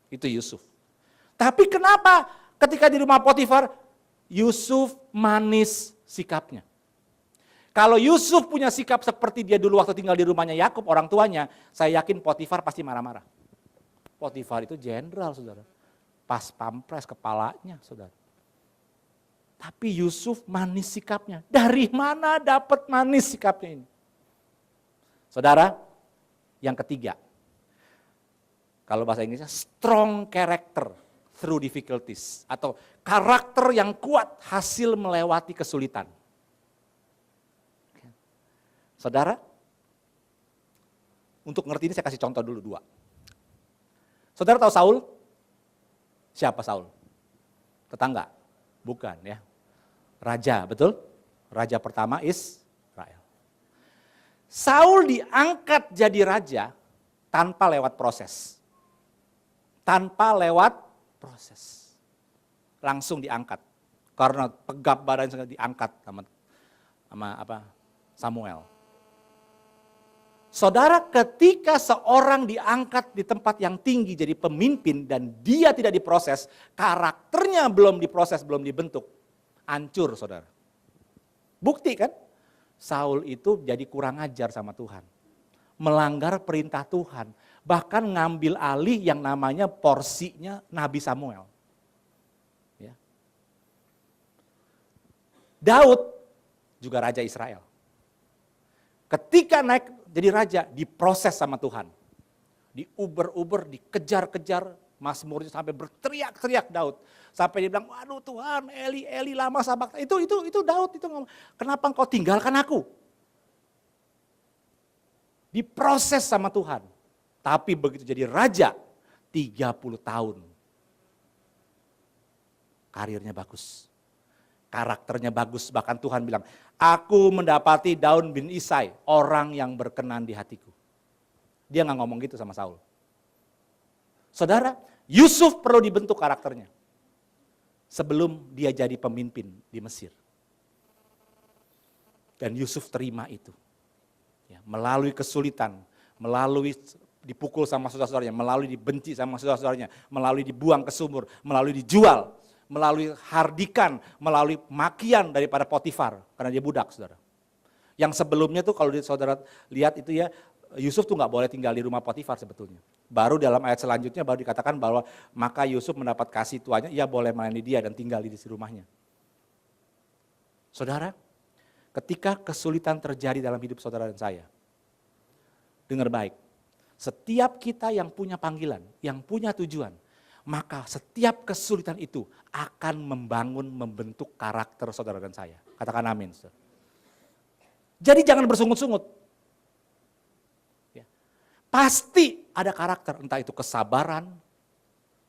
Itu Yusuf. Tapi kenapa ketika di rumah Potifar, Yusuf manis sikapnya? Kalau Yusuf punya sikap seperti dia dulu waktu tinggal di rumahnya Yakub, orang tuanya, saya yakin Potifar pasti marah-marah. Potifar itu jenderal, saudara. Pas pampres kepalanya, saudara. Tapi Yusuf manis sikapnya. Dari mana dapat manis sikapnya ini? Saudara, yang ketiga. Kalau bahasa Inggrisnya strong character through difficulties. Atau karakter yang kuat hasil melewati kesulitan. Saudara, untuk ngerti ini saya kasih contoh dulu 2. Saudara tahu Saul? Siapa Saul? Tetangga? Bukan ya. Raja, betul? Raja pertama Israel. Saul diangkat jadi raja tanpa lewat proses. Tanpa lewat proses. Langsung diangkat. Karena tegap badan diangkat sama Samuel. Saudara, ketika seorang diangkat di tempat yang tinggi jadi pemimpin dan dia tidak diproses, karakternya belum diproses, belum dibentuk, hancur saudara. Bukti kan? Saul itu jadi kurang ajar sama Tuhan. Melanggar perintah Tuhan. Bahkan ngambil alih yang namanya porsinya Nabi Samuel. Ya. Daud juga raja Israel. Ketika naik jadi raja, diproses sama Tuhan. Diuber-uber, dikejar-kejar, Mazmurnya sampai berteriak-teriak Daud. Sampai dia bilang, waduh Tuhan, Eli lama sabak. Itu Daud itu ngomong, kenapa engkau tinggalkan aku? Diproses sama Tuhan. Tapi begitu jadi raja, 30 tahun. Karirnya bagus. Karakternya bagus, bahkan Tuhan bilang, aku mendapati Daud bin Isai, orang yang berkenan di hatiku. Dia gak ngomong gitu sama Saul. Saudara, Yusuf perlu dibentuk karakternya. Sebelum dia jadi pemimpin di Mesir. Dan Yusuf terima itu. Ya, melalui kesulitan, melalui dipukul sama saudara-saudaranya, melalui dibenci sama saudara-saudaranya, melalui dibuang ke sumur, melalui dijual, melalui hardikan, melalui makian daripada Potifar, karena dia budak, saudara. Yang sebelumnya tuh kalau saudara lihat itu ya, Yusuf tuh nggak boleh tinggal di rumah Potifar sebetulnya. Baru dalam ayat selanjutnya baru dikatakan bahwa maka Yusuf mendapat kasih tuannya, ia boleh melayani dia dan tinggal di rumahnya. Saudara, ketika kesulitan terjadi dalam hidup saudara dan saya, dengar baik, setiap kita yang punya panggilan, yang punya tujuan, maka setiap kesulitan itu akan membentuk karakter saudara dan saya. Katakan amin. Saudara. Jadi jangan bersungut-sungut. Ya. Pasti ada karakter, entah itu kesabaran,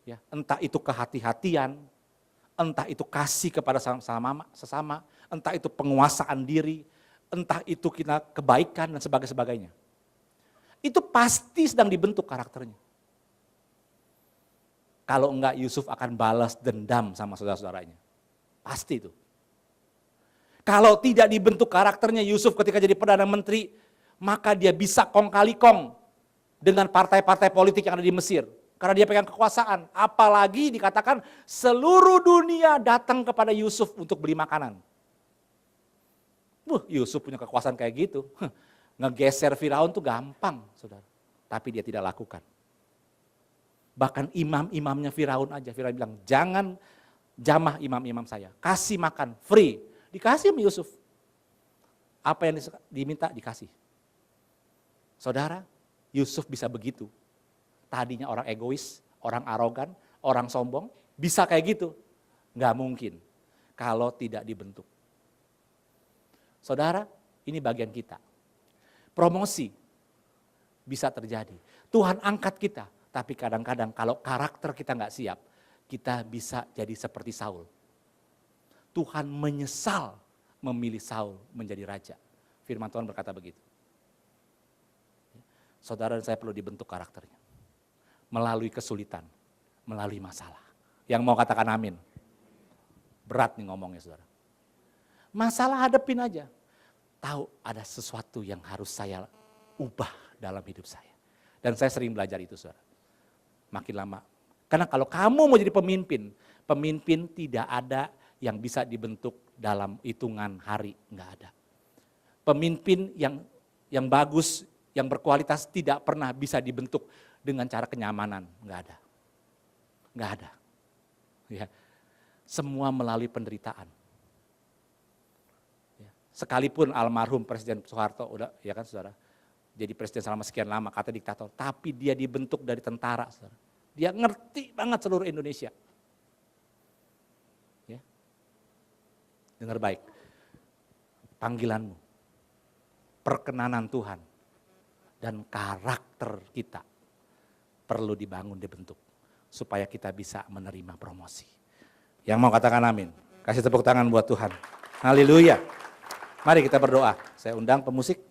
ya, entah itu kehati-hatian, entah itu kasih kepada sesama, entah itu penguasaan diri, entah itu kita kebaikan dan sebagainya. Itu pasti sedang dibentuk karakternya. Kalau enggak Yusuf akan balas dendam sama saudara-saudaranya. Pasti itu. Kalau tidak dibentuk karakternya Yusuf ketika jadi Perdana Menteri, maka dia bisa kong kali kong dengan partai-partai politik yang ada di Mesir. Karena dia pegang kekuasaan. Apalagi dikatakan seluruh dunia datang kepada Yusuf untuk beli makanan. Yusuf punya kekuasaan kayak gitu. Ngegeser Firaun tuh gampang, saudara. Tapi dia tidak lakukan. Bahkan imam-imamnya Firaun aja, Firaun bilang jangan jamah imam-imam saya, kasih makan free. Dikasih sama Yusuf. Apa yang diminta dikasih. Saudara, Yusuf bisa begitu. Tadinya orang egois, orang arogan, orang sombong, bisa kayak gitu. Nggak mungkin kalau tidak dibentuk. Saudara, ini bagian kita. Promosi bisa terjadi. Tuhan angkat kita, tapi kadang-kadang kalau karakter kita nggak siap, kita bisa jadi seperti Saul. Tuhan menyesal memilih Saul menjadi raja. Firman Tuhan berkata begitu. Saudara dan saya perlu dibentuk karakternya. Melalui kesulitan, melalui masalah. Yang mau katakan amin. Berat nih ngomongnya saudara. Masalah hadapin aja. Tahu ada sesuatu yang harus saya ubah dalam hidup saya. Dan saya sering belajar itu saudara. Makin lama. Karena kalau kamu mau jadi pemimpin, pemimpin tidak ada yang bisa dibentuk dalam hitungan hari, enggak ada. Pemimpin yang bagus, yang berkualitas tidak pernah bisa dibentuk dengan cara kenyamanan, enggak ada. Enggak ada. Ya. Semua melalui penderitaan. Ya. Sekalipun almarhum Presiden Soeharto udah ya kan saudara, jadi presiden selama sekian lama kata diktator, tapi dia dibentuk dari tentara, saudara. Dia ngerti banget seluruh Indonesia. Ya. Dengar baik. Panggilanmu, perkenanan Tuhan, dan karakter kita perlu dibangun, dibentuk. Supaya kita bisa menerima promosi. Yang mau katakan amin. Kasih tepuk tangan buat Tuhan. Haleluya. Mari kita berdoa. Saya undang pemusik.